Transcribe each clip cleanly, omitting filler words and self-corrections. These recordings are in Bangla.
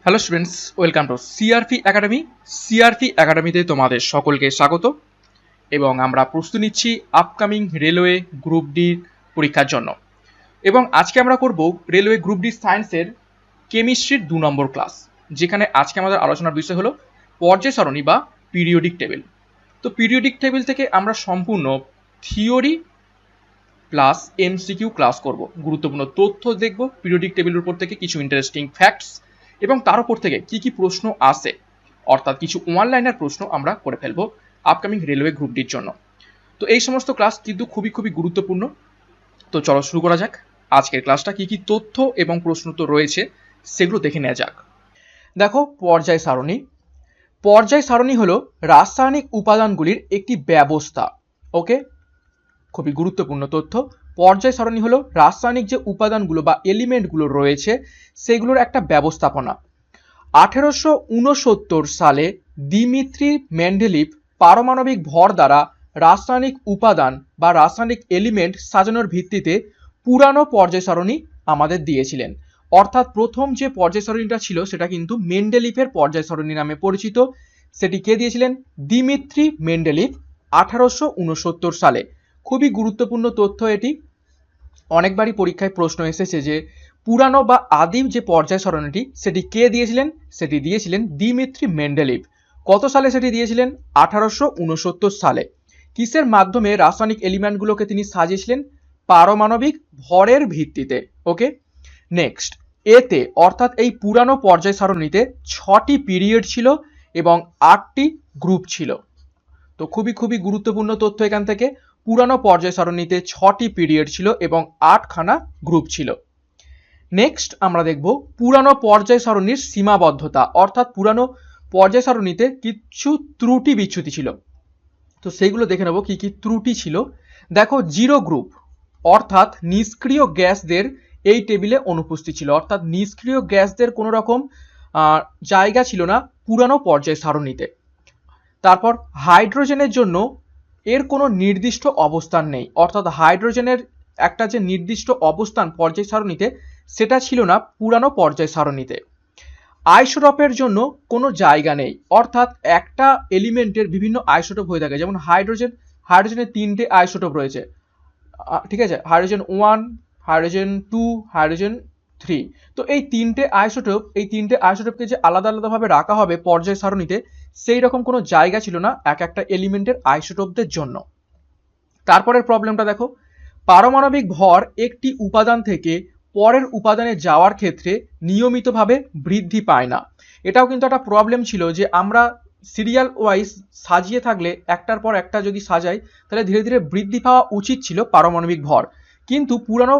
Hello students, welcome to CRP academy. CRP একাডেমিতে তোমাদের সকলকে স্বাগত এবং আমরা প্রস্তুতি নিচ্ছি আপকামিং রেলওয়ে গ্রুপ ডি পরীক্ষার জন্য। এবং আজকে আমরা করব রেলওয়ে গ্রুপ ডি সায়েন্সের কেমিস্ট্রির 2 নম্বর ক্লাস, যেখানে আজকে আমাদের আলোচনার বিষয় হলো পর্যায় সারণী বা পিরিয়ডিক টেবিল। তো পিরিয়ডিক টেবিল থেকে আমরা সম্পূর্ণ থিওরি প্লাস এমসিকিউ ক্লাস করব, গুরুত্বপূর্ণ তথ্য দেখব পিরিয়ডিক টেবিলের উপর থেকে, কিছু ইন্টারেস্টিং ফ্যাক্টস এবং তার উপর থেকে কি কি প্রশ্ন আসে, অর্থাৎ কিছু ওয়ান লাইনার প্রশ্ন আমরা করে ফেলবো আপকামিং রেলওয়ে গ্রুপ ডির জন্য। তো এই সমস্ত ক্লাস কিন্তু খুবই গুরুত্বপূর্ণ। তো চলো শুরু করা যাক। আজকের ক্লাসটা কি কি তথ্য এবং প্রশ্ন তো রয়েছে সেগুলো দেখে নেওয়া যাক। দেখো, পর্যায় সারণী। পর্যায় সারণী হলো রাসায়নিক উপাদানগুলির একটি ব্যবস্থা। ওকে, খুবই গুরুত্বপূর্ণ তথ্য। পর্যায় সারণী হলো রাসায়নিক যে উপাদানগুলো বা এলিমেন্টগুলো রয়েছে সেগুলোর একটা ব্যবস্থাপনা। 1869 সালে দিমিত্রি মেন্ডেলিভ পারমাণবিক ভর দ্বারা রাসায়নিক উপাদান বা রাসায়নিক এলিমেন্ট সাজানোর ভিত্তিতে পুরানো পর্যায় সারণী আমাদের দিয়েছিলেন। অর্থাৎ প্রথম যে পর্যায় সারণীটা ছিল সেটা কিন্তু মেন্ডেলিভের পর্যায় সারণী নামে পরিচিত। সেটি কে দিয়েছিলেন? দিমিত্রি মেন্ডেলিভ 1869 সালে। খুবই গুরুত্বপূর্ণ তথ্য এটি। অনেকবারই পরীক্ষায় প্রশ্ন এসেছে যে পুরানো বা আদিম যে পর্যায় সারণীটি সেটি কে দিয়েছিলেন? সেটি দিয়েছিলেন দিমিত্রি মেন্ডেলিভ। কত সালে সেটি দিয়েছিলেন? 1869 সালে। কিসের মাধ্যমে রাসায়নিক এলিমেন্টগুলোকে তিনি সাজিয়েছিলেন? পারমাণবিক ভরের ভিত্তিতে। ওকে, নেক্সট, এতে অর্থাৎ এই পুরানো পর্যায় সারণীতে 6টি পিরিয়ড ছিল এবং 8টি গ্রুপ ছিল। তো খুবই গুরুত্বপূর্ণ তথ্য এখান থেকে। পুরানো পর্যায় সারণীতে 6টি পিরিয়ড ছিল এবং 8খানা গ্রুপ ছিল। নেক্সট আমরা দেখব পুরানো পর্যায় সারণীর সীমাবদ্ধতা, অর্থাৎ পুরানো পর্যায় সারণীতে কিছু ত্রুটি বিচ্যুতি ছিল। তো সেইগুলো দেখে নেব কি কি ত্রুটি ছিল। দেখো, জিরো গ্রুপ অর্থাৎ নিষ্ক্রিয় গ্যাসদের এই টেবিলে অনুপস্থিত ছিল, অর্থাৎ নিষ্ক্রিয় গ্যাসদের কোনো রকম জায়গা ছিল না পুরানো পর্যায় সারণীতে। তারপর হাইড্রোজেনের জন্য এর কোনো নির্দিষ্ট অবস্থান নেই, অর্থাৎ হাইড্রোজেনের একটা যে নির্দিষ্ট অবস্থান পর্যায় সারণীতে সেটা ছিল না পুরানো পর্যায় সারণীতে। আইসোটোপের জন্য কোনো জায়গা নেই, অর্থাৎ একটা এলিমেন্টের বিভিন্ন আইসোটোপ হয়ে থাকে। যেমন হাইড্রোজেনের 3টে আইসোটোপ রয়েছে, ঠিক আছে, হাইড্রোজেন 1, হাইড্রোজেন 2, হাইড্রোজেন 3। তো এই তিনটে আইসোটোপকে যে আলাদাভাবে রাখা হবে পর্যায় সারণীতে সেই রকম কোনো জায়গা ছিল না এক একটা এলিমেন্টের আইসোটোপদের জন্য। তারপরের প্রবলেমটা দেখো, পারমাণবিক ভর একটি উপাদান থেকে পরের উপাদানে যাওয়ার ক্ষেত্রে নিয়মিতভাবে বৃদ্ধি পায় না। এটাও কিন্তু একটা প্রবলেম ছিল যে আমরা সিরিয়াল ওয়াইজ সাজিয়ে থাকলে একটার পর একটা যদি সাজাই তাহলে ধীরে ধীরে বৃদ্ধি পাওয়া উচিত ছিল পারমাণবিক ভর, কিন্তু পুরানো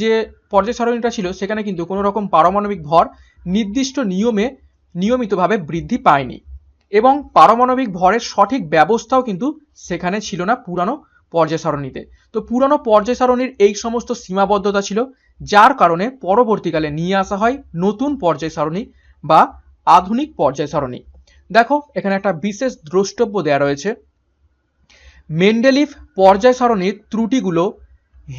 যে পর্যায় সারণীটা ছিল সেখানে কিন্তু কোনো রকম পারমাণবিক ভর নির্দিষ্ট নিয়মিতভাবে বৃদ্ধি পায়নি এবং পারমাণবিক ভরের সঠিক ব্যবস্থাও কিন্তু সেখানে ছিল না পুরানো পর্যায় সারণীতে। তো পুরানো পর্যায় সারণীর এই সমস্ত সীমাবদ্ধতা ছিল, যার কারণে পরবর্তীকালে নিয়ে আসা হয় নতুন পর্যায় সারণী বা আধুনিক পর্যায় সারণী। দেখো, এখানে একটা বিশেষ দ্রষ্টব্য দেওয়া রয়েছে। মেন্ডেলিভ পর্যায় সারণীর ত্রুটিগুলো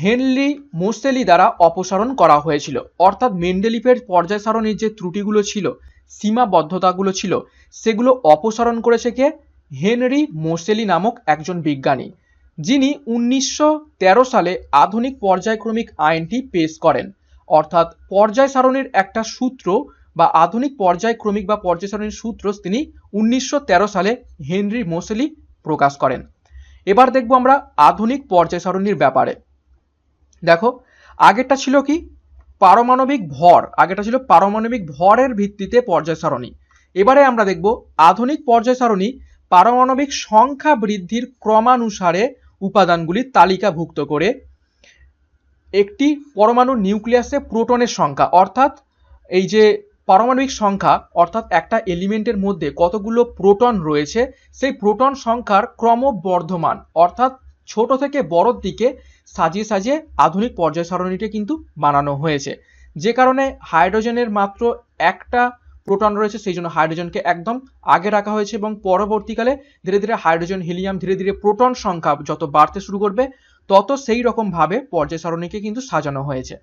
হেনরি মোসেলি দ্বারা অপসারণ করা হয়েছিল। অর্থাৎ মেন্ডেলিভের পর্যায় সারণীর যে ত্রুটিগুলো ছিল, সীমাবদ্ধতাগুলো ছিল, সেগুলো অপসারণ করেছে কে? হেনরি মোসেলি নামক একজন বিজ্ঞানী, যিনি 1913 সালে আধুনিক পর্যায়ক্রমিক আইনটি পেশ করেন। অর্থাৎ পর্যায় সারণীর একটা সূত্র বা আধুনিক পর্যায়ক্রমিক বা পর্যায় সারণীর সূত্র তিনি 1913 সালে হেনরি মোসেলি প্রকাশ করেন। এবার দেখব আমরা আধুনিক পর্যায় সারণীর ব্যাপারে। দেখো, আগেরটা ছিল কি? পারমাণবিক ভরের ভিত্তিতে পর্যায় সারণী। এবারে আমরা দেখব আধুনিক পর্যায় সারণী পারমাণবিক সংখ্যা বৃদ্ধির ক্রমানুসারে উপাদানগুলির তালিকাভুক্ত করে একটি পরমাণুর নিউক্লিয়াসে প্রোটনের সংখ্যা, অর্থাৎ এই যে পারমাণবিক সংখ্যা, অর্থাৎ একটা এলিমেন্টের মধ্যে কতগুলো প্রোটন রয়েছে সেই প্রোটন সংখ্যার ক্রমবর্ধমান, অর্থাৎ ছোট থেকে বড়র দিকে সাজিয়ে আধুনিক পর্যায় সারণীটি কিন্তু বানানো হয়েছে। যে কারণে হাইড্রোজেনের মাত্র একটা প্রোটন রয়েছে, সেই জন্য হাইড্রোজেনকে একদম আগে রাখা হয়েছে এবং পরবর্তীকালে ধীরে ধীরে হাইড্রোজেন, হিলিয়াম ধীরে ধীরে প্রোটন সংখ্যা যত বাড়তে শুরু করবে তত সেই রকম ভাবে পর্যায় সারণীকে কিন্তু সাজানো হয়েছে।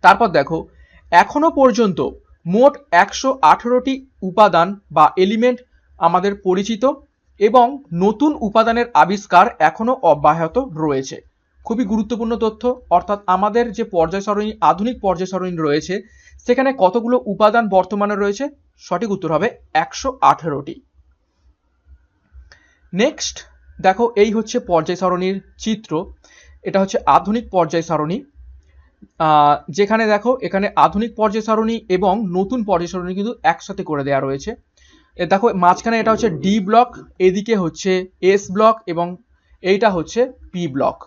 তারপর দেখো, এখনো পর্যন্ত মোট 118টি উপাদান বা এলিমেন্ট আমাদের পরিচিত এবং নতুন উপাদানের আবিষ্কার এখনো অব্যাহত রয়েছে। খুবই গুরুত্বপূর্ণ তথ্য, অর্থাৎ আমাদের যে পর্যায় সারণী, আধুনিক পর্যায় সারণী রয়েছে, সেখানে কতগুলো উপাদান বর্তমানে রয়েছে? সঠিক উত্তর হবে 118টি। নেক্সট দেখো, এই হচ্ছে পর্যায় সারণীর চিত্র। এটা হচ্ছে আধুনিক পর্যায় সারণী, যেখানে দেখো এখানে আধুনিক পর্যায় সারণী এবং নতুন পর্যায় সারণী কিন্তু একসাথে করে দেওয়া রয়েছে। দেখো মাঝখানে এটা হচ্ছে ডি ব্লক, এদিকে হচ্ছে এস ব্লক এবং এইটা হচ্ছে পি ব্লক।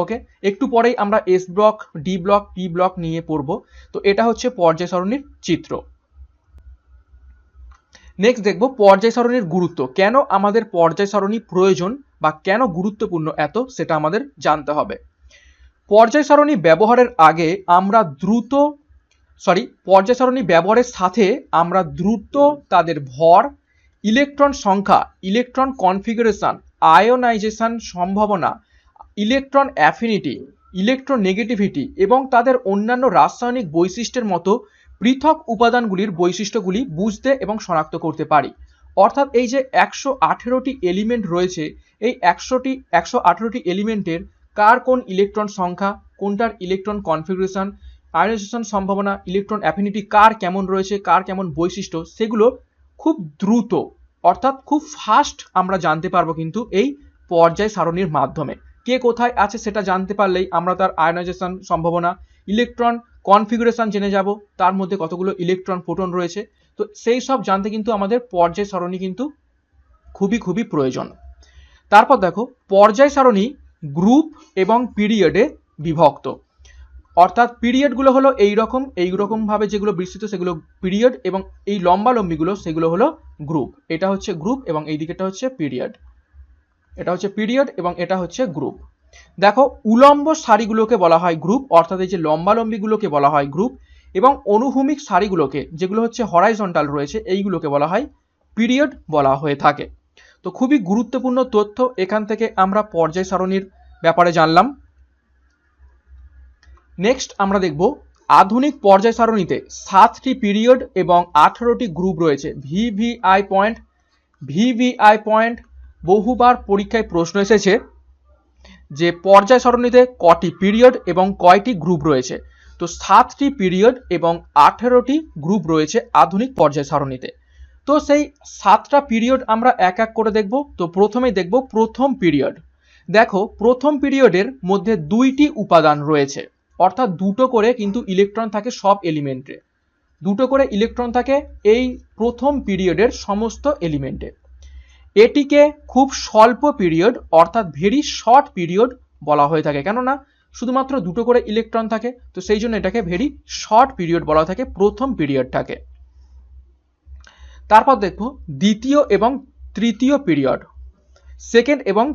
ওকে, একটু পরেই আমরা S block, D block, P block নিয়ে পড়ব। তো এটা হচ্ছে পর্যায় সারণীর চিত্র। নেক্সট দেখব পর্যায় সারণীর গুরুত্ব। কেন আমাদের পর্যায় সারণী প্রয়োজন বা কেন গুরুত্বপূর্ণ এত, সেটা আমাদের জানতে হবে। পর্যায় সারণী ব্যবহারের আগে আমরা পর্যায় সারণী ব্যবহারের সাথে আমরা দ্রুত তাদের ভর, ইলেকট্রন সংখ্যা, ইলেকট্রন কনফিগারেশন, আয়োনাইজেশন সম্ভাবনা, ইলেকট্রন অ্যাফিনিটি, ইলেকট্রন নেগেটিভিটি এবং তাদের অন্যান্য রাসায়নিক বৈশিষ্ট্যের মতো পৃথক উপাদানগুলির বৈশিষ্ট্যগুলি বুঝতে এবং শনাক্ত করতে পারি। অর্থাৎ এই যে 118টি এলিমেন্ট রয়েছে, এই 118টি এলিমেন্টের কার কোন ইলেকট্রন সংখ্যা, কোনটার ইলেকট্রন কনফিগারেশন, আয়োনাইজেশন সম্ভাবনা, ইলেকট্রন অ্যাফিনিটি কার কেমন রয়েছে, কার কেমন বৈশিষ্ট্য, সেগুলো খুব দ্রুত অর্থাৎ খুব ফাস্ট আমরা জানতে পারবো কিন্তু এই পর্যায় সারণীর মাধ্যমে। কে কোথায় আছে সেটা জানতে পারলেই আমরা তার আয়োনাইজেশন সম্ভাবনা, ইলেকট্রন কনফিগারেশন জেনে যাব, তার মধ্যে কতগুলো ইলেকট্রন প্রোটন রয়েছে। তো সেই সব জানতে কিন্তু আমাদের পর্যায় সারণী কিন্তু খুবই প্রয়োজন। তারপর দেখো, পর্যায় সারণী গ্রুপ এবং পিরিয়ডে বিভক্ত। অর্থাৎ পিরিয়ডগুলো হলো এইরকম ভাবে যেগুলো বিস্তৃত সেগুলো পিরিয়ড, এবং এই লম্বালম্বিগুলো সেগুলো হলো গ্রুপ। এটা হচ্ছে গ্রুপ এবং এই দিকেটা হচ্ছে পিরিয়ড। এটা হচ্ছে পিরিয়ড এবং এটা হচ্ছে গ্রুপ। দেখো, উলম্ব সারিগুলোকে বলা হয় গ্রুপ, অর্থাৎ এই যে লম্বালম্বিগুলোকে বলা হয় গ্রুপ, এবং অনুভূমিক সারিগুলোকে, যেগুলো হচ্ছে হরাইজন্টাল রয়েছে, এইগুলোকে বলা হয় পিরিয়ড বলা হয়ে থাকে। তো খুবই গুরুত্বপূর্ণ তথ্য এখান থেকে আমরা পর্যায় সারণীর ব্যাপারে জানলাম। নেক্সট আমরা দেখব আধুনিক পর্যায় সারণীতে 7টি পিরিয়ড এবং 18টি গ্রুপ রয়েছে। ভিভিআই পয়েন্ট বহুবার পরীক্ষায় প্রশ্ন এসেছে যে পর্যায় সারণীতে কটি পিরিয়ড এবং কয়টি গ্রুপ রয়েছে। তো 7টি পিরিয়ড এবং 18টি গ্রুপ রয়েছে আধুনিক পর্যায় সারণীতে। তো সেই 7টা পিরিয়ড আমরা এক এক করে দেখব। তো প্রথমেই দেখব প্রথম পিরিয়ড। দেখো, প্রথম পিরিয়ডের মধ্যে 2টি উপাদান রয়েছে, অর্থাৎ দুটো করে কিন্তু ইলেকট্রন থাকে সব এলিমেন্টে, দুটো করে ইলেকট্রন থাকে এই প্রথম পিরিয়ডের সমস্ত এলিমেন্টে। এটিকে খুব স্বল্প পিরিয়ড অর্থাৎ ভেরি শর্ট পিরিয়ড বলা হয়ে থাকে, কেননা শুধুমাত্র দুটো করে ইলেকট্রন থাকে, তো সেই জন্য এটাকে ভেরি শর্ট পিরিয়ড বলা থাকে প্রথম পিরিয়ডটাকে। তারপর দেখো দ্বিতীয় এবং তৃতীয় পিরিয়ড, সেকেন্ড এবং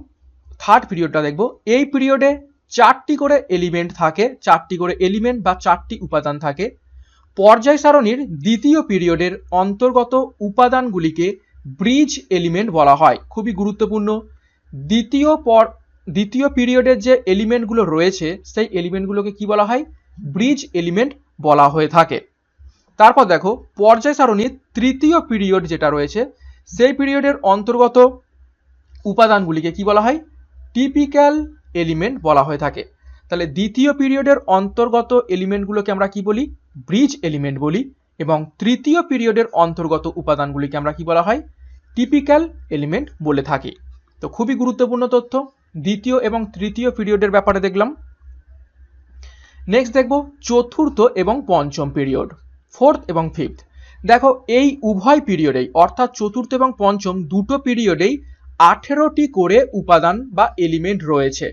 থার্ড পিরিয়ডটা দেখব। এই পিরিয়ডে 4টি করে এলিমেন্ট থাকে, 4টি করে এলিমেন্ট বা 4টি উপাদান থাকে। পর্যায় সারণীর দ্বিতীয় পিরিয়ডের অন্তর্গত উপাদানগুলিকে ব্রিজ এলিমেন্ট বলা হয়। খুবই গুরুত্বপূর্ণ। দ্বিতীয় পিরিয়ডের যে এলিমেন্টগুলো রয়েছে সেই এলিমেন্টগুলোকে কি বলা হয়? ব্রিজ এলিমেন্ট বলা হয়ে থাকে। তারপর দেখো, পর্যায় সারণীর তৃতীয় পিরিয়ড যেটা রয়েছে সেই পিরিয়ডের অন্তর্গত উপাদানগুলিকে কি বলা হয়? টিপিক্যাল এলিমেন্ট বলা হয়ে থাকে। তাহলে দ্বিতীয় পিরিয়ডের অন্তর্গত এলিমেন্টগুলোকে আমরা কি বলি? ব্রিজ এলিমেন্ট বলি, এবং তৃতীয় পিরিয়ডের অন্তর্গত উপাদানগুলিকে আমরা কি বলা হয়? টিপিক্যাল এলিমেন্ট বলে থাকি। তো খুবই গুরুত্বপূর্ণ তথ্য দ্বিতীয় এবং তৃতীয় পিরিয়ডের ব্যাপারে দেখলাম। নেক্সট দেখব চতুর্থ এবং পঞ্চম পিরিয়ড, ফোর্থ এবং ফিফথ। দেখো, এই উভয় পিরিয়ডেই অর্থাৎ চতুর্থ এবং পঞ্চম দুটো পিরিয়ডেই 18টি করে উপাদান বা এলিমেন্ট রয়েছে।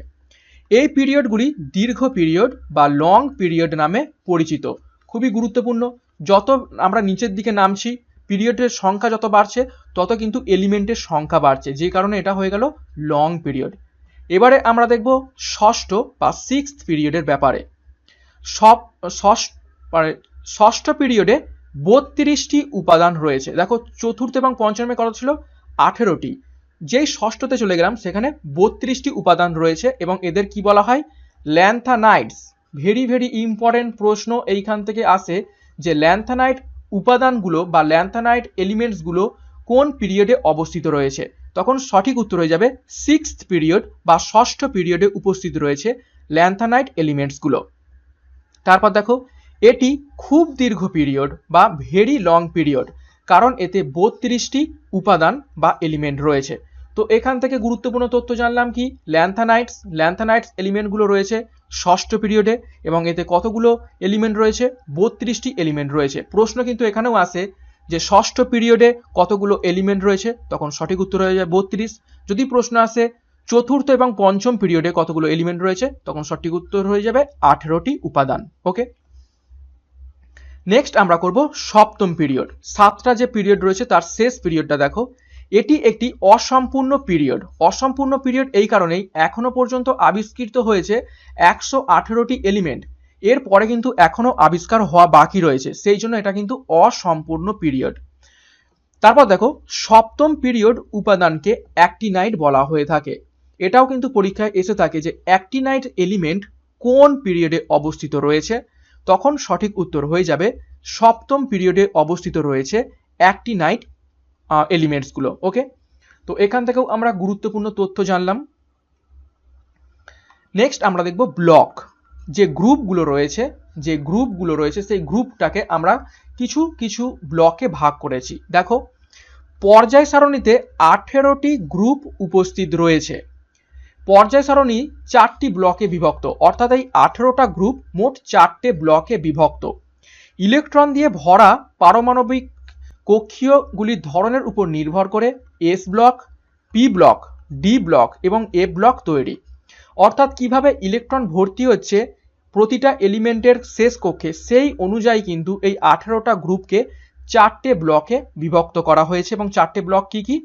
এই পিরিয়ডগুলি দীর্ঘ পিরিয়ড বা লং পিরিয়ড নামে পরিচিত। খুবই গুরুত্বপূর্ণ। যত আমরা নিচের দিকে নামছি, পিরিয়ডের সংখ্যা যত বাড়ছে তত কিন্তু এলিমেন্টের সংখ্যা বাড়ছে, যে কারণে এটা হয়ে গেল লং পিরিয়ড। এবারে আমরা দেখব ষষ্ঠ বা সিক্সথ পিরিয়ডের ব্যাপারে। ষষ্ঠ পিরিয়ডে 32টি উপাদান রয়েছে। দেখো, চতুর্থ এবং পঞ্চমে কত ছিল? 18টি। যেই ষষ্ঠতে চলে গেলাম সেখানে 32টি উপাদান রয়েছে এবং এদের কি বলা হয়? ল্যান্থানাইডস। ভেরি ইম্পর্টেন্ট প্রশ্ন এইখান থেকে আসে যে ল্যান্থানাইড উপাদানগুলো বা ল্যান্থানাইট এলিমেন্টসগুলো কোন পিরিয়ডে অবস্থিত রয়েছে? তখন সঠিক উত্তর হয়ে যাবে 6th পিরিয়ড বা ষষ্ঠ পিরিয়ডে উপস্থিত রয়েছে ল্যান্থানাইট এলিমেন্টসগুলো। তারপর দেখো, এটি খুব দীর্ঘ পিরিয়ড বা ভেরি লং পিরিয়ড, কারণ এতে 32টি উপাদান বা এলিমেন্ট রয়েছে। তো এখান থেকে গুরুত্বপূর্ণ তথ্য জানলাম কি, ল্যান্থানাইটস এলিমেন্টগুলো রয়েছে ষষ্ঠ পিরিয়ডে এবং এতে কতগুলো এলিমেন্ট রয়েছে? 32টি এলিমেন্ট রয়েছে। প্রশ্ন কিন্তু এখানেও আসে যে ষষ্ঠ পিরিয়ডে কতগুলো এলিমেন্ট রয়েছে, তখন সঠিক উত্তর হয়ে যাবে 32। যদি প্রশ্ন আসে চতুর্থ এবং পঞ্চম পিরিয়ডে কতগুলো এলিমেন্ট রয়েছে, তখন সঠিক উত্তর হয়ে যাবে 18টি উপাদান। ওকে, নেক্সট আমরা করব সপ্তম পিরিয়ড। 7টা যে পিরিয়ড রয়েছে তার শেষ পিরিয়ডটা দেখো, এটি একটি অসম্পূর্ণ পিরিয়ড। অসম্পূর্ণ পিরিয়ড এই কারণেই এখনো পর্যন্ত আবিষ্কৃত হয়েছে 118টি এলিমেন্ট, এরপরে কিন্তু এখনো আবিষ্কার হওয়া বাকি রয়েছে, সেই জন্য এটা কিন্তু অসম্পূর্ণ পিরিয়ড। তারপর দেখো, সপ্তম পিরিয়ড উপাদানকে অ্যাক্টিনাইট বলা হয়ে থাকে। এটাও কিন্তু পরীক্ষায় এসে থাকে যে অ্যাক্টিনাইট এলিমেন্ট কোন পিরিয়ডে অবস্থিত রয়েছে, তখন সঠিক উত্তর হয়ে যাবে সপ্তম পিরিয়ডে অবস্থিত রয়েছে অ্যাক্টিনাইট এলিমেন্টসগুলো। ওকে, তো এখান থেকেও আমরা গুরুত্বপূর্ণ তথ্য জানলাম। নেক্সট আমরা দেখব ব্লক। যে গ্রুপগুলো রয়েছে সেই গ্রুপটাকে আমরা কিছু কিছু ব্লকে ভাগ করেছি। দেখো, পর্যায় সারণীতে 18টি গ্রুপ উপস্থিত রয়েছে। পর্যায় সারণী 4টি ব্লকে বিভক্ত, অর্থাৎ এই 18টা গ্রুপ মোট 4টে ব্লকে বিভক্ত। ইলেকট্রন দিয়ে ভরা পারমাণবিক কক্ষীয়গুলির ধরনের উপর নির্ভর করে S block, P block, D block এবং এ ব্লক তৈরি। অর্থাৎ কিভাবে ইলেকট্রন ভর্তি হচ্ছে প্রতিটা এলিমেন্টের শেষ কক্ষে, সেই অনুযায়ী কিন্তু এই 18টা গ্রুপকে 4টে ব্লকে বিভক্ত করা হয়েছে। এবং 4টে ব্লক কি কি?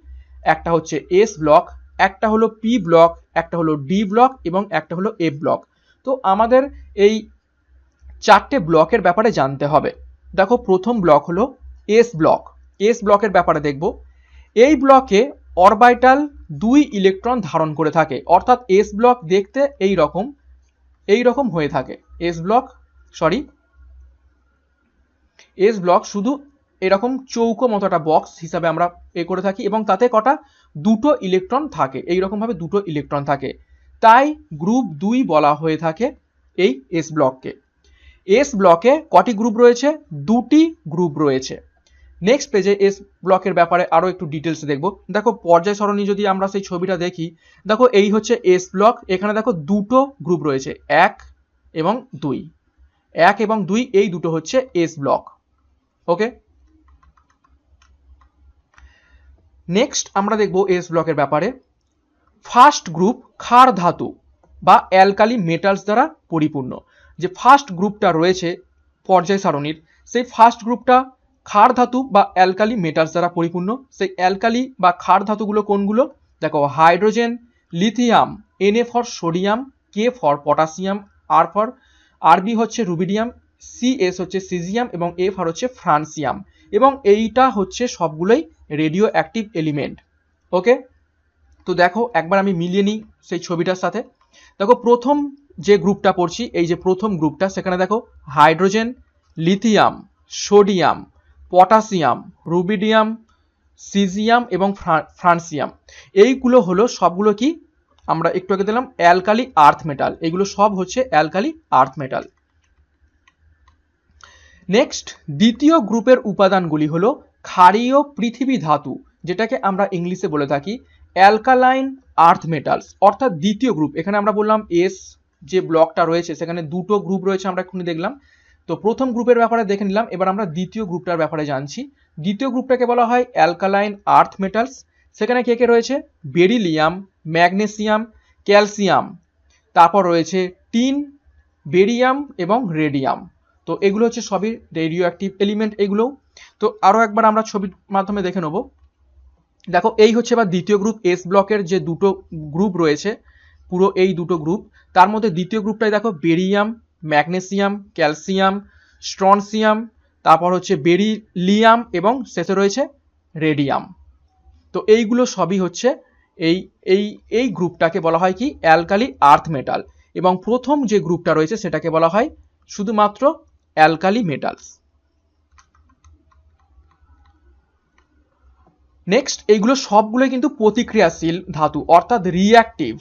একটা হচ্ছে এস ব্লক, একটা হলো পি ব্লক, একটা হলো ডি ব্লক এবং একটা হলো এ ব্লক। তো আমাদের এই 4টে ব্লকের ব্যাপারে জানতে হবে। দেখো, প্রথম ব্লক হলো এস ব্লক। এস ব্লকের ব্যাপারে দেখব, এই ব্লকে অরবিটাল 2 ইলেকট্রন ধারণ করে থাকে, অর্থাৎ এস ব্লক দেখতে এই রকম হয়ে থাকে। এস ব্লক শুধু এরকম চৌকো মতো একটা বক্স হিসাবে আমরা করে থাকি এবং তাতে কটা? 2টো ইলেকট্রন থাকে, এইরকম ভাবে 2টো ইলেকট্রন থাকে, তাই গ্রুপ 2 বলা হয়ে থাকে এই এস ব্লককে। এস ব্লকে কটি গ্রুপ রয়েছে? 2টি গ্রুপ রয়েছে। নেক্সট পেজে এস ব্লকের ব্যাপারে আরো একটু ডিটেলস দেখব। দেখো, পর্যায় সারণী যদি আমরা সেই ছবিটা দেখি, দেখো এই হচ্ছে এস ব্লক। এখানে দেখো 2টো গ্রুপ রয়েছে, 1 এবং 2, এই দুটো হচ্ছে এস ব্লক। ওকে, নেক্সট আমরা দেখব এস ব্লকের ব্যাপারে। ফার্স্ট গ্রুপ ক্ষার ধাতু বা অ্যালকালি মেটালস দ্বারা পরিপূর্ণ। যে ফার্স্ট গ্রুপটা রয়েছে পর্যায় সারণীর, সেই ফার্স্ট গ্রুপটা ক্ষার ধাতু বা অ্যালকালি মেটালস দ্বারা পরিপূর্ণ। সেই অ্যালকালি বা ক্ষার ধাতুগুলো কোনগুলো? দেখো, hydrogen, lithium, Na for sodium, K for potassium, আরবি হচ্ছে রুবিডিয়াম, Cs হচ্ছে সিজিয়াম এবং Fr হচ্ছে ফ্রান্সিয়াম। এবং এইটা হচ্ছে সবগুলোই রেডিও অ্যাক্টিভ এলিমেন্ট। ওকে, তো দেখো একবার আমি মিলিয়ে নিই সেই ছবিটার সাথে। দেখো, প্রথম যে গ্রুপটা পড়ছি, এই যে প্রথম গ্রুপটা, সেখানে দেখো hydrogen, lithium, sodium, potassium, rubidium, caesium এবং ফ্রান্সিয়াম, এইগুলো হলো সবগুলো কি? আমরা একটু আগে দিলাম অ্যালকালি আর্থ মেটাল। এগুলো সব হচ্ছে অ্যালকালি আর্থ মেটাল। নেক্সট, দ্বিতীয় গ্রুপের উপাদানগুলি হলো ক্ষারীয় পৃথিবী ধাতু, যেটাকে আমরা ইংলিশে বলে থাকি অ্যালকালাইন আর্থ মেটালস। অর্থাৎ দ্বিতীয় গ্রুপ, এখানে আমরা বললাম এস যে ব্লকটা রয়েছে সেখানে 2টো গ্রুপ রয়েছে, আমরা এক্ষুনি দেখলাম। তো প্রথম গ্রুপের ব্যাপারে দেখে নিলাম, এবার আমরা দ্বিতীয় গ্রুপটার ব্যাপারে জানছি। দ্বিতীয় গ্রুপটাকে বলা হয় অ্যালকালাইন আর্থ মেটালস। সেখানে কে কে রয়েছে? বেরিলিয়াম, ম্যাগনেসিয়াম, ক্যালসিয়াম, তারপর রয়েছে টিন, বেরিয়াম এবং রেডিয়াম। তো এগুলো হচ্ছে সবই রেডিও অ্যাক্টিভ এলিমেন্ট এগুলো। তো আরও একবার আমরা ছবির মাধ্যমে দেখে নেব। দেখো, এই হচ্ছে এবার দ্বিতীয় গ্রুপ। এস ব্লকের যে 2টো গ্রুপ রয়েছে, পুরো এই 2টো গ্রুপ, তার মধ্যে দ্বিতীয় গ্রুপটাই দেখো বেরিয়াম, ম্যাগনেসিয়াম, ক্যালসিয়াম, স্ট্রনসিয়াম, তারপর হচ্ছে বেরিলিয়াম এবং শেষে রয়েছে রেডিয়াম। তো এইগুলো সবই হচ্ছে এই গ্রুপটাকে বলা হয় কি? Alkali earth metal. এবং প্রথম যে গ্রুপটা রয়েছে সেটাকে বলা হয় শুধুমাত্র অ্যালকালি মেটালস। নেক্সট এইগুলো সবগুলো কিন্তু প্রতিক্রিয়াশীল ধাতু, অর্থাৎ রিঅ্যাক্টিভ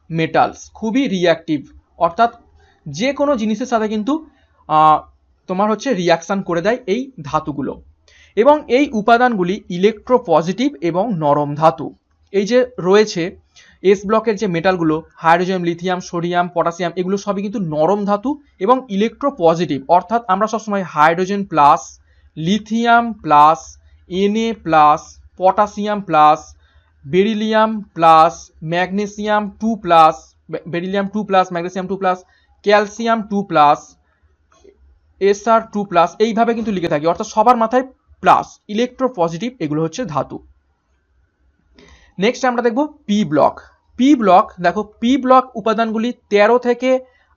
মেটালস, খুবই রিঅ্যাক্টিভ, অর্থাৎ যে কোনো জিনিসের সাথে কিন্তু তোমার হচ্ছে রিয়াকশান করে দেয় এই ধাতুগুলো। এবং এই উপাদানগুলি ইলেকট্রোপজিটিভ এবং নরম ধাতু। এই যে রয়েছে এস ব্লকের যে মেটালগুলো, হাইড্রোজেন, লিথিয়াম, সোডিয়াম, পটাশিয়াম, এগুলো সবই কিন্তু নরম ধাতু এবং ইলেকট্রোপজিটিভ, অর্থাৎ আমরা সবসময় hydrogen plus, lithium plus, Na plus, potassium plus, beryllium plus, magnesium 2 plus, beryllium 2 plus, magnesium 2 plus, calcium 2 plus, Sr 2 plus, এইভাবে কিন্তু লিখে থাকি, অর্থাৎ সবার মাথায় প্লাস, ইলেকট্রোপজিটিভ, এগুলো হচ্ছে ধাতু। নেক্সট আমরা দেখব পি ব্লক। পি ব্লক, দেখো পি ব্লক উপাদানগুলি 13 থেকে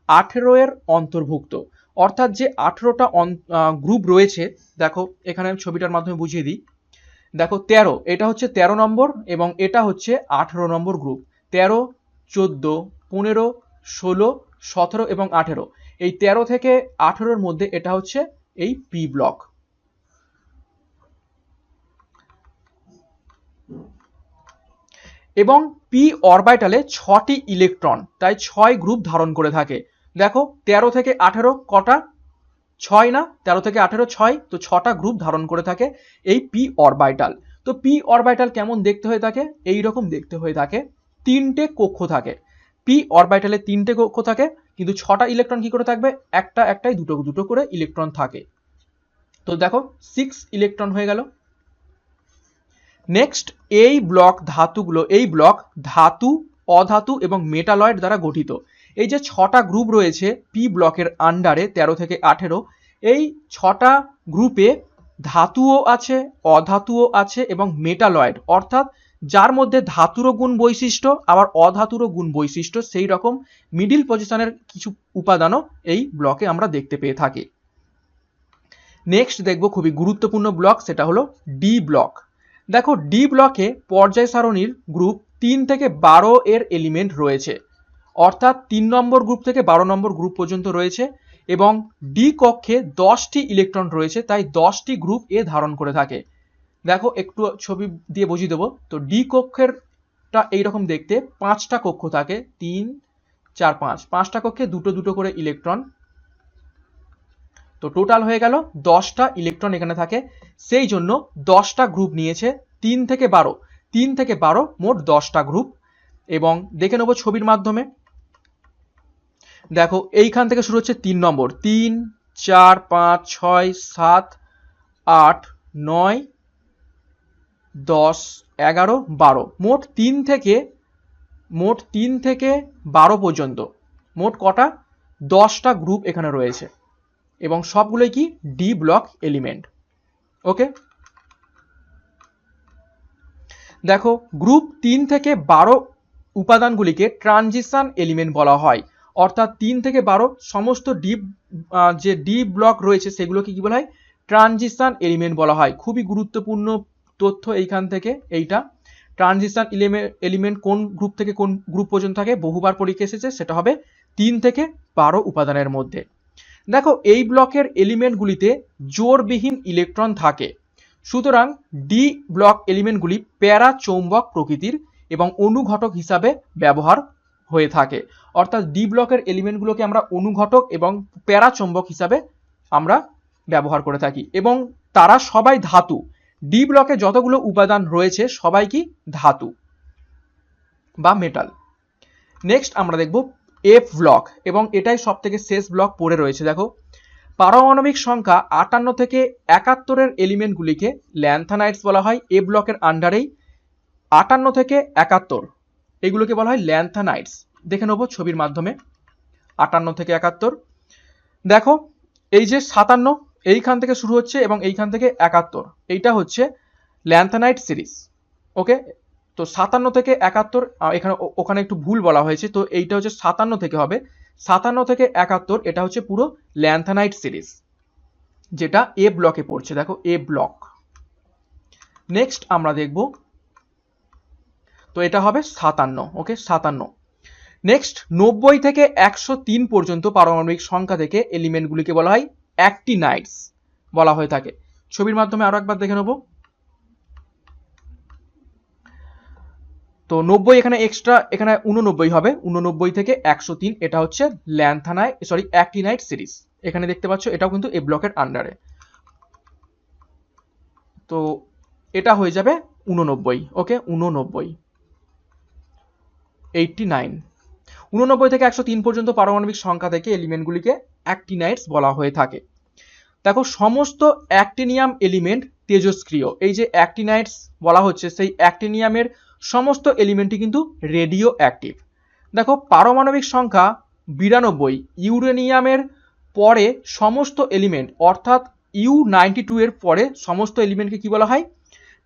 18 এর অন্তর্ভুক্ত, অর্থাৎ যে 18টা গ্রুপ রয়েছে, দেখো এখানে আমি ছবিটার মাধ্যমে বুঝিয়ে দিই। দেখো 13, এটা হচ্ছে 13 নম্বর এবং এটা হচ্ছে 18 নম্বর গ্রুপ। 13, 14, 15, 16, 17 এবং 18, এই 13 থেকে 18-র মধ্যে এটা হচ্ছে এই পি ব্লক। এবং পি অরবিটালে 6টি ইলেকট্রন, তাই 6 গ্রুপ ধারণ করে থাকে। দেখো 13 থেকে 18 কটা? 6 না, 13 থেকে 18 6, তো 6টা গ্রুপ ধারণ করে থাকে এই পি অরবিটাল। তো পি অরবিটাল কেমন দেখতে হয়ে থাকে? এই রকম দেখতে হয়ে থাকে, 3টে কক্ষ থাকে। পি অরবিটালে 3টে কক্ষ থাকে, কিন্তু 6টা ইলেকট্রন কি করে থাকবে? একটাই দুটো করে ইলেকট্রন থাকে। তো দেখো 6 ইলেকট্রন হয়ে গেল। নেক্সট এই ব্লক ধাতুগুলো, এই ব্লক ধাতু, অধাতু এবং মেটালয়েড দ্বারা গঠিত। এই যে 6টা গ্রুপ রয়েছে পি ব্লকের আন্ডারে 13 থেকে 18, এই 6টা গ্রুপে ধাতুও আছে, অধাতুও আছে এবং মেটালয়েড, অর্থাৎ যার মধ্যে ধাতুরও গুণ বৈশিষ্ট্য আবার অধাতুরও গুণ বৈশিষ্ট্য, সেই রকম মিডিল পজিশনের কিছু উপাদানও এই ব্লকে আমরা দেখতে পেয়ে থাকি। নেক্সট দেখব খুবই গুরুত্বপূর্ণ ব্লক, সেটা হলো ডি ব্লক। দেখো ডি ব্লকে পর্যায় সারণীর গ্রুপ 3 থেকে 12 এর এলিমেন্ট রয়েছে, অর্থাৎ 3 নম্বর গ্রুপ থেকে 12 নম্বর গ্রুপ পর্যন্ত রয়েছে এবং ডি কক্ষে 10টি ইলেকট্রন রয়েছে, তাই 10টি গ্রুপ এ ধারণ করে থাকে। দেখো একটু ছবি দিয়ে বুঝিয়ে দেবো। তো ডি কক্ষেরটা এইরকম দেখতে, 5টা কক্ষ থাকে, 3, 4, 5, 5টা কক্ষে দুটো করে ইলেকট্রন, তো টোটাল হয়ে গেল 10টা ইলেকট্রন এখানে থাকে, সেই জন্য 10টা গ্রুপ নিয়েছে। 3 থেকে 12 মোট 10টা গ্রুপ। এবং দেখে নেব ছবির মাধ্যমে। দেখো এইখান থেকে শুরু হচ্ছে 3 নম্বর, 3, 4, 5, 6, 7, 8, 9, 10, 11, 12, মোট 3 থেকে 12 পর্যন্ত মোট কটা? 10টা গ্রুপ এখানে রয়েছে এবং সবগুলোই কি ডি ব্লক এলিমেন্ট। ওকে, দেখো গ্রুপ 3 থেকে 12 উপাদানগুলিকে ট্রানজিশন এলিমেন্ট বলা হয়, অর্থাৎ 3 থেকে 12 সমস্ত যে ডি ব্লক রয়েছে সেগুলোকে কি বলা হয়? ট্রানজিশন এলিমেন্ট বলা হয়। খুবই গুরুত্বপূর্ণ তথ্য এইখান থেকে এইটা। ট্রানজিশন এলিমেন্ট কোন গ্রুপ থেকে কোন গ্রুপ পর্যন্ত থাকে বহুবার পরীক্ষা এসেছে, সেটা হবে 3 থেকে 12 উপাদানের মধ্যে। দেখো এই ব্লকের এলিমেন্টগুলিতে জোড়বিহীন ইলেকট্রন থাকে, সুতরাং ডি ব্লক এলিমেন্টগুলি প্যারা চৌম্বক প্রকৃতির এবং অনুঘটক হিসাবে ব্যবহার হয়ে থাকে, অর্থাৎ ডি ব্লকের এলিমেন্টগুলোকে আমরা অনুঘটক এবং প্যারা চৌম্বক হিসাবে আমরা ব্যবহার করে থাকি এবং তারা সবাই ধাতু। ডি ব্লকে যতগুলো উপাদান রয়েছে সবাই কি ধাতু বা মেটাল। নেক্সট আমরা দেখব এফ ব্লক এবং এটাই সব থেকে শেষ ব্লক পড়ে রয়েছে। দেখো পারমাণবিক সংখ্যা 58 থেকে 71 এর এলিমেন্টগুলিকে ল্যান্থানাইটস বলা হয়। এ ব্লকের আন্ডারেই 58 থেকে 71 এগুলোকে বলা হয় ল্যান্থানাইটস। দেখে নেব ছবির মাধ্যমে। 58 থেকে 71, দেখো এই যে 57 এইখান থেকে শুরু হচ্ছে এবং এইখান থেকে 71, এইটা হচ্ছে ল্যান্থানাইট সিরিজ। ওকে, তো 57 থেকে 71, এখানে ওখানে একটু ভুল বলা হয়েছে, তো এইটা হচ্ছে 57 থেকে হবে। 57 থেকে 71 এটা হচ্ছে পুরো ল্যান্থানাইট সিরিজ, যেটা এ ব্লকে পড়ছে। দেখো এ ব্লক। নেক্সট আমরা দেখব, তো এটা হবে 57। ওকে 57। নেক্সট 90 থেকে 103 পর্যন্ত পারমাণবিক সংখ্যা থেকে এলিমেন্টগুলিকে বলা হয় অ্যাক্টিনাইটস বলা হয়ে থাকে। ছবির মাধ্যমে আরো একবার দেখে নেব। তো 90 এখানে এক্সট্রা, এখানে 89 হবে, 89 থেকে 103, এটা হচ্ছে অ্যাক্টিনাইট সিরিজ। এখানে দেখতে পাচ্ছ এটাও কিন্তু এ ব্লকের আন্ডারে। তো এটা হয়ে যাবে 89, ওকে 89, 89, 89 থেকে 103 পর্যন্ত পারমাণবিক সংখ্যা থেকে এলিমেন্টগুলিকে অ্যাক্টিনাইটস বলা হয়ে থাকে। দেখো সমস্ত অ্যাক্টিনিয়াম এলিমেন্ট তেজস্ক্রিয়। এই যে অ্যাক্টিনাইটস বলা হচ্ছে, সেই অ্যাক্টিনিয়ামের সমস্ত এলিমেন্টই কিন্তু রেডিও অ্যাক্টিভ। দেখো পারমাণবিক সংখ্যা 92, ইউরেনিয়ামের পরে সমস্ত এলিমেন্ট অর্থাৎ U92 এর পরে সমস্ত এলিমেন্টকে কি বলা হয়?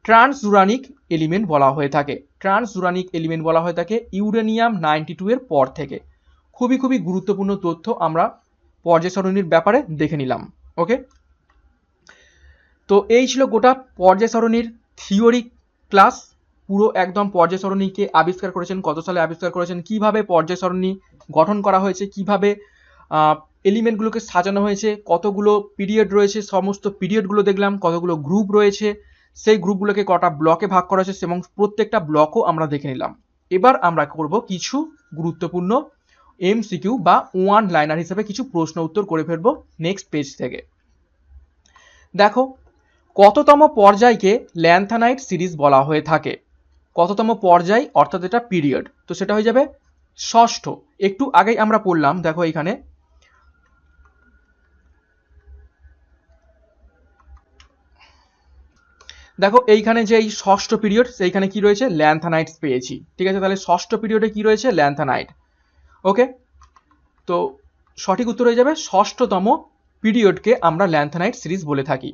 ট্রান্সইউরানিক এলিমেন্ট বলা হয়ে থাকে। ট্রান্সইউরানিক এলিমেন্ট বলা হয়ে থাকে ইউরেনিয়াম 92 এর পর থেকে। খুবই খুবই গুরুত্বপূর্ণ তথ্য আমরা পর্যায় সারণীর ব্যাপারে দেখে নিলাম। ওকে, তো এই ছিল গোটা পর্যায় সারণীর থিওরি ক্লাস। পুরো একদম পর্যায় সারণীকে আবিষ্কার করেছেন, কত সালে আবিষ্কার করেছেন, কিভাবে পর্যায় সারণী গঠন করা হয়েছে, কিভাবে এলিমেন্টগুলোকে সাজানো হয়েছে, কতগুলো পিরিয়ড রয়েছে, সমস্ত পিরিয়ডগুলো দেখলাম, কতগুলো গ্রুপ রয়েছে, সেই গ্রুপগুলোকে কটা ব্লকে ভাগ করা হয়েছে এবং প্রত্যেকটা ব্লকও আমরা দেখে নিলাম। এবার আমরা করব কিছু গুরুত্বপূর্ণ এমসিকিউ বা ওয়ান লাইনার হিসেবে কিছু প্রশ্ন উত্তর করে ফেলবো নেক্সট পেজ থেকে। দেখো কততম পর্যায়কে ল্যান্থানাইট সিরিজ বলা হয়ে থাকে? কততম পর্যায় অর্থাৎ এটা পিরিয়ড, তো সেটা হয়ে যাবে ষষ্ঠ। একটু আগেই আমরা পড়লাম, দেখো এখানে দেখো এইখানে যে এই ষষ্ঠ পিরিয়ড, সেইখানে কি রয়েছে? ল্যান্থানাইটস পেয়েছি। ঠিক আছে, তাহলে ষষ্ঠ পিরিয়ডে কি রয়েছে? ল্যান্থানাইট। ওকে, তো সঠিক উত্তর হয়ে যাবে ষষ্ঠতম পিরিয়ডকে আমরা ল্যান্থানাইট সিরিজ বলে থাকি।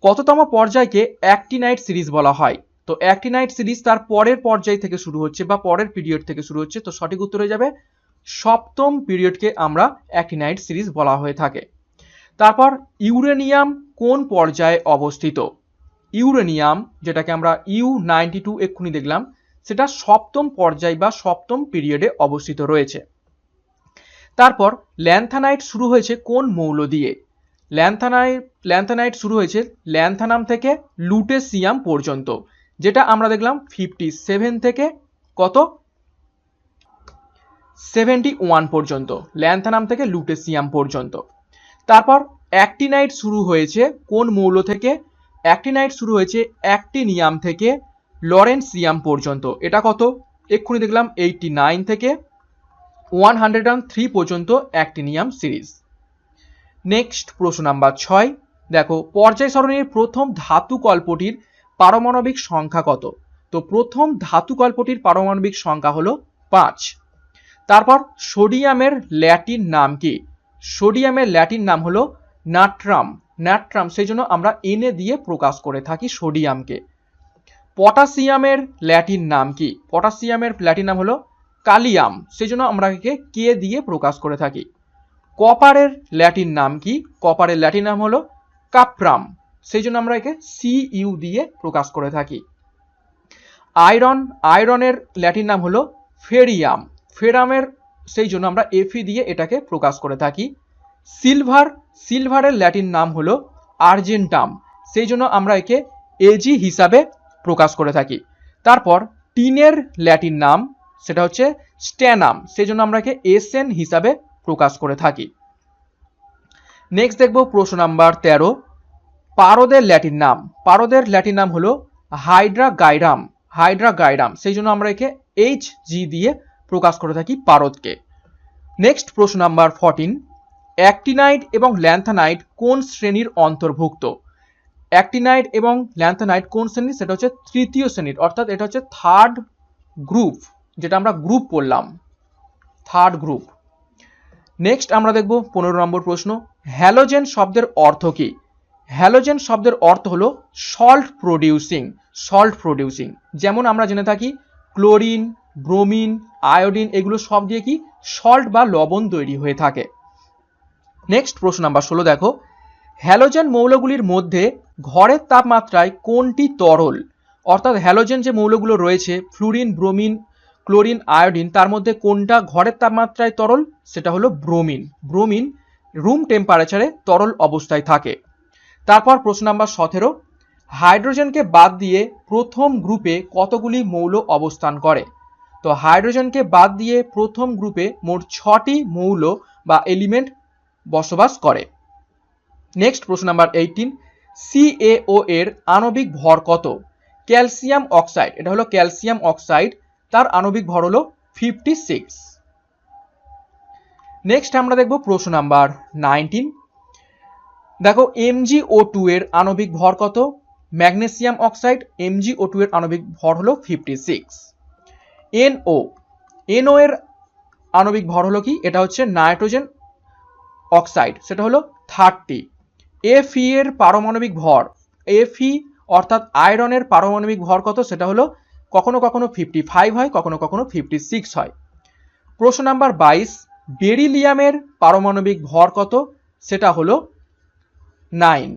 কততম পর্যায়কে অ্যাক্টিনাইট সিরিজ বলা হয়? তো অ্যাক্টিনাইট সিরিজ তার পরের পর্যায় থেকে শুরু হচ্ছে বা পরের পিরিয়ড থেকে শুরু হচ্ছে, তো সঠিক উত্তর হয়ে যাবে সপ্তম পিরিয়ডকে আমরা অ্যাক্টিনাইট সিরিজ বলা হয়ে থাকে। তারপর ইউরেনিয়াম কোন পর্যায়ে অবস্থিত? ইউরেনিয়াম, যেটাকে আমরা U92 এক্ষুনি দেখলাম, সেটা সপ্তম পর্যায় বা সপ্তম পিরিয়ডে অবস্থিত রয়েছে। তারপর ল্যান্থানাইট শুরু হয়েছে কোন মৌল দিয়ে? ল্যান্থানাইট শুরু হয়েছে ল্যান্থানাম থেকে লুটেসিয়াম পর্যন্ত, যেটা আমরা দেখলাম 57 থেকে কত 71 পর্যন্ত, ল্যান্থানাম থেকে লুটেসিয়াম পর্যন্ত। তারপর অ্যাক্টিনাইট শুরু হয়েছে কোন মৌল থেকে? অ্যাক্টিনাইট শুরু হয়েছে অ্যাক্টিনিয়াম থেকে লরেন্সিয়াম পর্যন্ত, এটা কত? এক্ষুনি দেখলাম 89 থেকে 103 পর্যন্ত অ্যাক্টিনিয়াম সিরিজ। নেক্সট প্রশ্ন নাম্বার 6, দেখো পর্যায় সারণীর প্রথম ধাতু কল্পটির পারমাণবিক সংখ্যা কত? তো প্রথম ধাতু কল্পটির পারমাণবিক সংখ্যা হলো 5। তারপর সোডিয়ামের ল্যাটিন নাম কি? সোডিয়ামের ল্যাটিন নাম হলো নাট্রাম। নাট্রাম, সেই জন্য আমরা এনে দিয়ে প্রকাশ করে থাকি সোডিয়ামকে। পটাশিয়ামের ল্যাটিন নাম কি? পটাশিয়ামের ল্যাটিন নাম হলো কালিয়াম, সেই জন্য আমরা একে কে দিয়ে প্রকাশ করে থাকি। কপারের ল্যাটিন নাম কি? কপারের ল্যাটিন নাম হলো কাপ্রাম, সেই জন্য আমরা একে Cu দিয়ে প্রকাশ করে থাকি। আয়রনের ল্যাটিন নাম হলো ফেরিয়াম, ফেরামের সেই জন্য আমরা Fe দিয়ে এটাকে প্রকাশ করে থাকি। সিলভারের ল্যাটিন নাম হলো আর্জেন্টাম, সেই জন্য আমরা একে Ag হিসাবে প্রকাশ করে থাকি। তারপর টিনের ল্যাটিন নাম সেটা হচ্ছে স্ট্যানাম, সেই জন্য আমরা একে Sn হিসাবে প্রকাশ করে থাকি। নেক্সট দেখব প্রশ্ন নাম্বার 13, পারদের ল্যাটিন নাম। পারদের ল্যাটিন নাম হলো হাইড্রাগাইরাম, হাইড্রাগাইরাম, সেই জন্য আমরা একে Hg দিয়ে প্রকাশ করে থাকি পারদকে। নেক্সট প্রশ্ন নাম্বার 14, অ্যাক্টিনাইট এবং ল্যান্থানাইট কোন শ্রেণীর অন্তর্ভুক্ত? অ্যাক্টিনাইট এবং ল্যান্থানাইট কোন শ্রেণীর? সেটা হচ্ছে তৃতীয় শ্রেণীর, অর্থাৎ এটা হচ্ছে থার্ড গ্রুপ, যেটা আমরা গ্রুপ পড়লাম, থার্ড গ্রুপ। নেক্সট আমরা দেখব 15 নম্বর প্রশ্ন, হ্যালোজেন শব্দের অর্থ কি? হ্যালোজেন শব্দের অর্থ হলো সল্ট প্রডিউসিং, সল্ট প্রডিউসিং। যেমন আমরা জেনে থাকি ক্লোরিন, ব্রোমিন, আয়োডিন, এগুলো সব দিয়ে কি সল্ট বা লবণ তৈরি হয়ে থাকে। নেক্সট প্রশ্ন নাম্বার 16, দেখো হ্যালোজেন মৌলগুলির মধ্যে ঘরের তাপমাত্রায় কোনটি তরল? অর্থাৎ হ্যালোজেন যে মৌলগুলো রয়েছে ফ্লুরিন, ব্রোমিন, ক্লোরিন, আয়োডিন, তার মধ্যে কোনটা ঘরের তাপমাত্রায় তরল? সেটা হলো ব্রোমিন। ব্রোমিন রুম টেম্পারেচারে তরল অবস্থায় থাকে। তারপর প্রশ্ন নাম্বার 17, হাইড্রোজেনকে বাদ দিয়ে প্রথম গ্রুপে কতগুলি মৌল অবস্থান করে? তো হাইড্রোজেনকে বাদ দিয়ে প্রথম গ্রুপে মোট 6টি মৌল বা এলিমেন্ট বসবাস করে। নেক্সট প্রশ্ন নাম্বার 18, CaO এর আণবিক ভর কত? ক্যালসিয়াম অক্সাইড, এটা হলো ক্যালসিয়াম অক্সাইড, তার আণবিক ভর হলো 56। নেক্সট আমরা দেখব প্রশ্ন নাম্বার 19, দেখো MgO2 এর আণবিক ভর কত? ম্যাগনেসিয়াম অক্সাইড, MgO2 এর আণবিক ভর হলো 56। NO এর আণবিক ভর হলো কি? এটা হচ্ছে নাইট্রোজেন অক্সাইড, সেটা হলো 30। Fe এর পারমাণবিক ভর, Fe অর্থাৎ আয়রনের পারমাণবিক ভর কত? সেটা হলো কখনো কখনো 55 হয়, কখনো কখনো 56 হয়। প্রশ্ন নাম্বার 22, বেরিলিয়ামের পারমাণবিক ভর কত? সেটা হলো 9।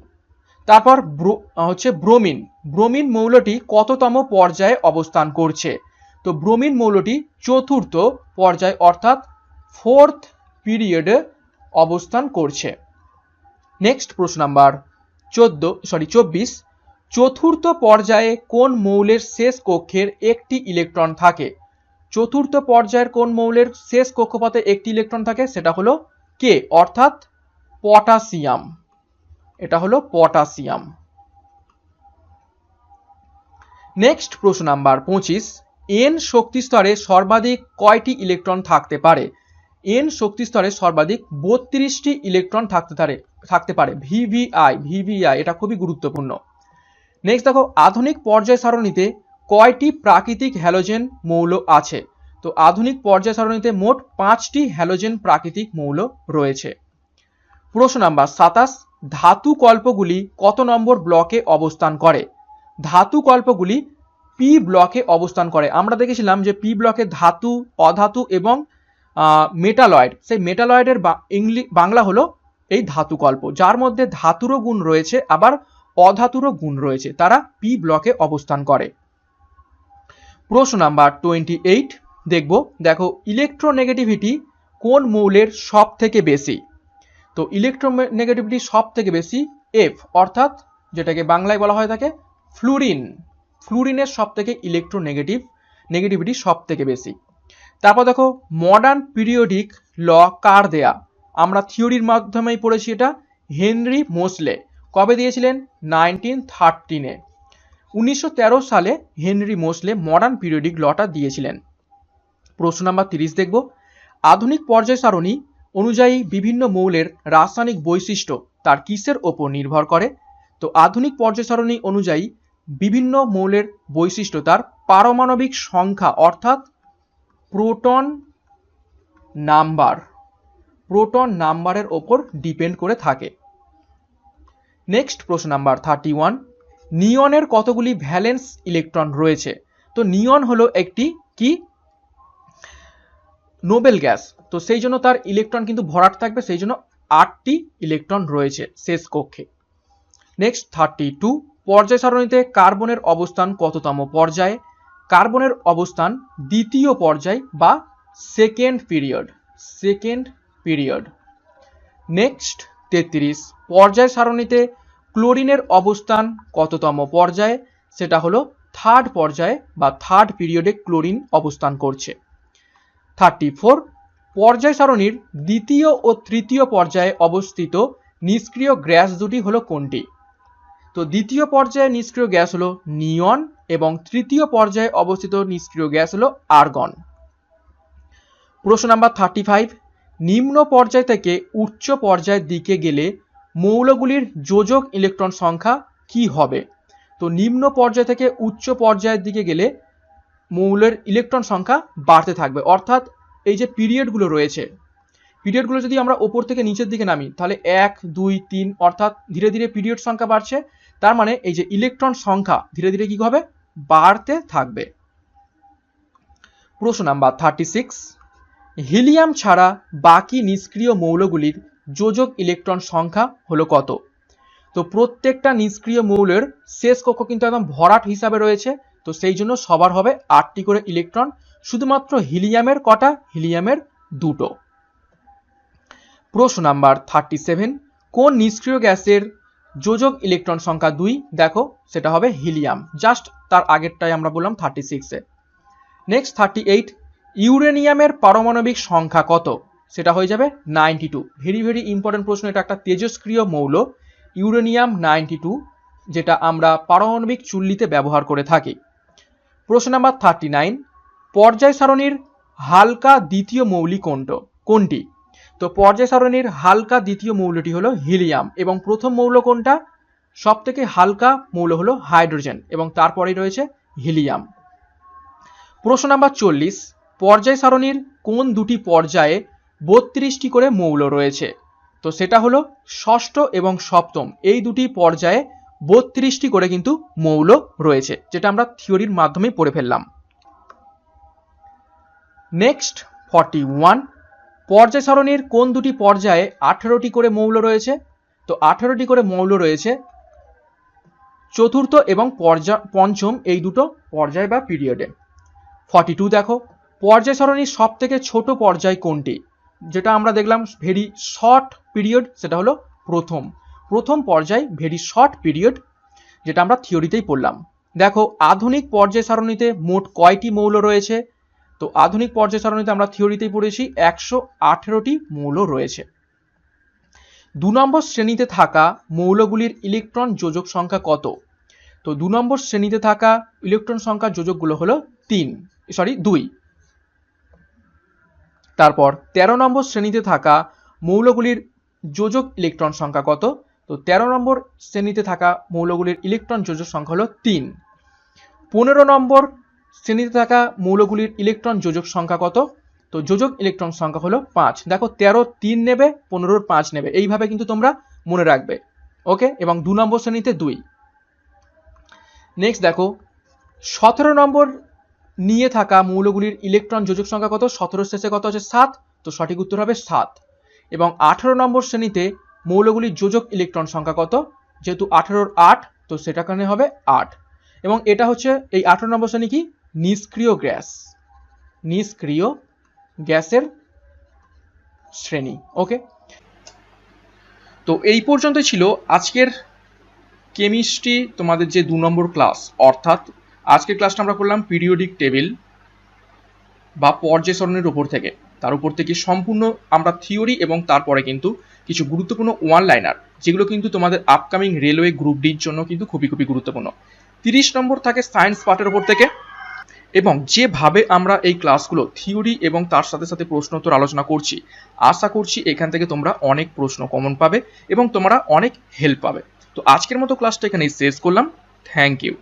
তারপর হচ্ছে ব্রোমিন, ব্রোমিন মৌলটি কততম পর্যায়ে অবস্থান করছে? তো ব্রোমিন মৌলটি চতুর্থ পর্যায় অর্থাৎ 4th পিরিয়ডে অবস্থান করছে। নেক্সট প্রশ্ন নাম্বার 24, চতুর্থ পর্যায়ে কোন মৌলের শেষ কক্ষের একটি ইলেকট্রন থাকে? চতুর্থ পর্যায়ের কোন মৌলের শেষ কক্ষপথে একটি ইলেকট্রন থাকে? সেটা হলো কে, অর্থাৎ পটাশিয়াম, এটা হলো পটাশিয়াম। নেক্সট প্রশ্ন নাম্বার 25, N শক্তি স্তরে সর্বাধিক কয়টি ইলেকট্রন থাকতে পারে? N শক্তি স্তরে সর্বাধিক 32টি ইলেকট্রন থাকতে পারে। VVI এটা খুবই গুরুত্বপূর্ণ। নেক্সট দেখো আধুনিক পর্যায় সারণীতে কয়টি প্রাকৃতিক হ্যালোজেন মৌল আছে? তো আধুনিক পর্যায় সারণীতে মোট 5টি হ্যালোজেন প্রাকৃতিক মৌল রয়েছে। প্রশ্ন নাম্বার 27, ধাতু কল্পগুলি কত নম্বর ব্লকে অবস্থান করে? ধাতু কল্পগুলি পি ব্লকে অবস্থান করে। আমরা দেখেছিলাম যে পি ব্লকে ধাতু, অধাতু এবং মেটালয়েড, সেই মেটালয়েডের বাংলা হলো এই ধাতু কল্প, যার মধ্যে ধাতুরও গুণ রয়েছে আবার অধাতুরও গুণ রয়েছে, তারা পি ব্লকে অবস্থান করে। প্রশ্ন নাম্বার 28 দেখো ইলেকট্রোনেগেটিভিটি কোন মৌলের সব থেকে বেশি? তো ইলেকট্রোনেগেটিভিটি সব থেকে বেশি F, অর্থাৎ যেটাকে বাংলায় বলা হয় থাকে ফ্লুরিন, ফ্লুরিনের সব থেকে নেগেটিভিটি সব থেকে বেশি। তারপর দেখো মডার্ন পিরিয়ডিক ল কার দেয়া? আমরা থিওরির মাধ্যমেই পড়েছি, এটা হেনরি মোসলে। কবে দিয়েছিলেন? 1913-এ। 1913 সালে হেনরি মোসলে মডার্ন পিরিয়ডিক লটা দিয়েছিলেন। প্রশ্ন নাম্বার 30 দেখব, আধুনিক পর্যায় সারণী অনুযায়ী বিভিন্ন মৌলের রাসায়নিক বৈশিষ্ট্য তার কিসের ওপর নির্ভর করে? তো আধুনিক পর্যায় সারণী অনুযায়ী বিভিন্ন মৌলের বৈশিষ্ট্য তার পারমাণবিক সংখ্যা অর্থাৎ প্রোটন নাম্বারের ওপর ডিপেন্ড করে থাকে। নেক্সট প্রশ্ন নাম্বার 31, নিয়নের কতগুলি ভ্যালেন্স ইলেকট্রন রয়েছে? তো নিয়ন হলো একটি কি নোবেল গ্যাস, তো সেই জন্য তার ইলেকট্রন কিন্তু ভরাট থাকবে, সেই জন্য 8টি ইলেকট্রন রয়েছে শেষ কক্ষে। নেক্সট 32, পর্যায় সারণীতে কার্বনের অবস্থান কততম পর্যায়ে? কার্বনের অবস্থান দ্বিতীয় পর্যায় বা সেকেন্ড পিরিয়ড। নেক্সট 33, পর্যায় সারণীতে ক্লোরিনের অবস্থান কততম পর্যায়ে? সেটা হলো থার্ড পর্যায়ে বা থার্ড পিরিয়ডে ক্লোরিন অবস্থান করছে। 34, পর্যায় সারণীর দ্বিতীয় ও তৃতীয় পর্যায়ে অবস্থিত নিষ্ক্রিয় গ্যাস দুটি হলো কোনটি? তো দ্বিতীয় পর্যায়ে নিষ্ক্রিয় গ্যাস হলো নিয়ন এবং তৃতীয় পর্যায়ে অবস্থিত নিষ্ক্রিয় গ্যাস হলো আর্গন। প্রশ্ন নাম্বার 35, নিম্ন পর্যায় থেকে উচ্চ পর্যায়ের দিকে গেলে মৌলগুলির যোজক ইলেকট্রন সংখ্যা কি হবে? তো নিম্ন পর্যায় থেকে উচ্চ পর্যায়ের দিকে গেলে মৌলের ইলেকট্রন সংখ্যা বাড়তে থাকবে, অর্থাৎ এই যে পিরিয়ডগুলো রয়েছে, পিরিয়ডগুলো যদি আমরা ওপর থেকে নিচের দিকে নামি তাহলে 1, 2, 3 অর্থাৎ ধীরে ধীরে পিরিয়ড সংখ্যা বাড়ছে, তার মানে এই যে ইলেকট্রন সংখ্যা ধীরে ধীরে কি হবে? বাড়তে থাকবে। প্রশ্ন নাম্বার 36, হিলিয়াম ছাড়া বাকি নিষ্ক্রিয় মৌলগুলির যোজক ইলেকট্রন সংখ্যা হলো কত? তো প্রত্যেকটা নিষ্ক্রিয় মৌলের শেষ কক্ষ কিন্তু একদম ভরাট হিসাবে রয়েছে, তো সেই জন্য সবার হবে 8টি করে ইলেকট্রন, শুধুমাত্র হিলিয়ামের কটা? হিলিয়ামের 2টো। প্রশ্ন নাম্বার 37, কোন নিষ্ক্রিয় গ্যাসের যোজক ইলেকট্রন সংখ্যা 2, দেখো সেটা হবে হিলিয়াম, জাস্ট তার আগেরটাই আমরা বললাম 36-এ। নেক্সট 38, ইউরেনিয়ামের পারমাণবিক সংখ্যা কত? সেটা হয়ে যাবে 92। ভেরি ভেরি ইম্পর্টেন্ট প্রশ্ন, এটা একটা তেজস্ক্রিয় মৌল ইউরেনিয়াম 92, যেটা আমরা পারমাণবিক চুল্লিতে ব্যবহার করে থাকি। প্রশ্ন নাম্বার 39, পর্যায় সারণীর হালকা দ্বিতীয় মৌলিক কোনটি? তো পর্যায় সারণীর হালকা দ্বিতীয় মৌলটি হলো হিলিয়াম, এবং প্রথম মৌল কোনটা? সব থেকে হালকা মৌল হলো হাইড্রোজেন, এবং তারপরেই রয়েছে হিলিয়াম। প্রশ্ন নাম্বার 40, পর্যায় সারণীর কোন দুটি পর্যায়ে 32টি করে মৌল রয়েছে? তো সেটা হলো ষষ্ঠ এবং সপ্তম, এই দুটি পর্যায়ে 32টি করে কিন্তু মৌল রয়েছে, যেটা আমরা থিওরির মাধ্যমে পড়ে ফেললাম। নেক্সট 41, পর্যায় সারণীর কোন দুটি পর্যায়ে 18টি করে মৌল রয়েছে? তো 18টি করে মৌল রয়েছে চতুর্থ এবং পঞ্চম এই দুটো পর্যায় বা পিরিয়ডে। 42, দেখো পর্যায় সারণীর সব থেকে ছোট পর্যায় কোনটি? যেটা আমরা দেখলাম ভেরি শর্ট পিরিয়ড, সেটা হলো প্রথম পর্যায়, ভেরি শর্ট পিরিয়ড, যেটা আমরা থিওরিতেই পড়লাম। দেখো আধুনিক পর্যায় সারণীতে মোট কয়টি মৌল রয়েছে? তো আধুনিক পর্যায় সারণীতে আমরা থিওরিতেই পড়েছি 118টি মৌল রয়েছে। 2 নম্বর শ্রেণীতে থাকা মৌলগুলির ইলেকট্রন যোজক সংখ্যা কত? তো 2 নম্বর শ্রেণীতে থাকা ইলেকট্রন সংখ্যা যোজকগুলো হলো 2। তারপর 13 নম্বর শ্রেণীতে থাকা মৌলগুলির যোজক ইলেকট্রন সংখ্যা কত? তো 13 নম্বর শ্রেণীতে থাকা মৌলগুলির ইলেকট্রন যোজক সংখ্যা হলো 3। 15 নম্বর শ্রেণীতে থাকা মৌলগুলির ইলেকট্রন যোজক সংখ্যা কত? তো যোজক ইলেকট্রন সংখ্যা হলো 5। দেখো 13 3 নেবে, 15 5 নেবে, এইভাবে কিন্তু তোমরা মনে রাখবে। ওকে, এবং 2 নম্বর শ্রেণীতে 2। নেক্সট দেখো 17 নম্বর নিয়ে থাকা মৌলগুলির ইলেকট্রন যোজক সংখ্যা কত? 17 শেষে কত আছে? 7, তো সঠিক উত্তর হবে 7। এবং 18 নম্বর শ্রেণীতে মৌলগুলির যোজক ইলেকট্রন সংখ্যা কত? যেহেতু 18 8, তো সেটা কারণে হবে 8। এবং এটা হচ্ছে এই 18 নম্বর শ্রেণী কি? নিষ্ক্রিয় গ্যাসের শ্রেণী। ওকে, তো এই পর্যন্ত ছিল আজকের কেমিস্ট্রি তোমাদের যে 2 নম্বর ক্লাস, অর্থাৎ আজকের ক্লাসটা আমরা করলাম পিরিয়ডিক টেবিল বা পর্যায় সারণীর উপর থেকে, তার উপর থেকে সম্পূর্ণ আমরা থিওরি, এবং তারপরে কিন্তু কিছু গুরুত্বপূর্ণ ওয়ান লাইনার, যেগুলো কিন্তু তোমাদের আপকামিং রেলওয়ে গ্রুপ ডির জন্য কিন্তু খুবই গুরুত্বপূর্ণ। 30 নম্বর থাকে সায়েন্স পার্টের উপর থেকে, এবং যেভাবে আমরা এই ক্লাসগুলো থিওরি এবং তার সাথে সাথে প্রশ্নোত্তর আলোচনা করছি, আশা করছি এখান থেকে তোমরা অনেক প্রশ্ন কমন পাবে এবং তোমরা অনেক হেল্প পাবে। তো আজকের মতো ক্লাসটা এখানেই শেষ করলাম। Thank you.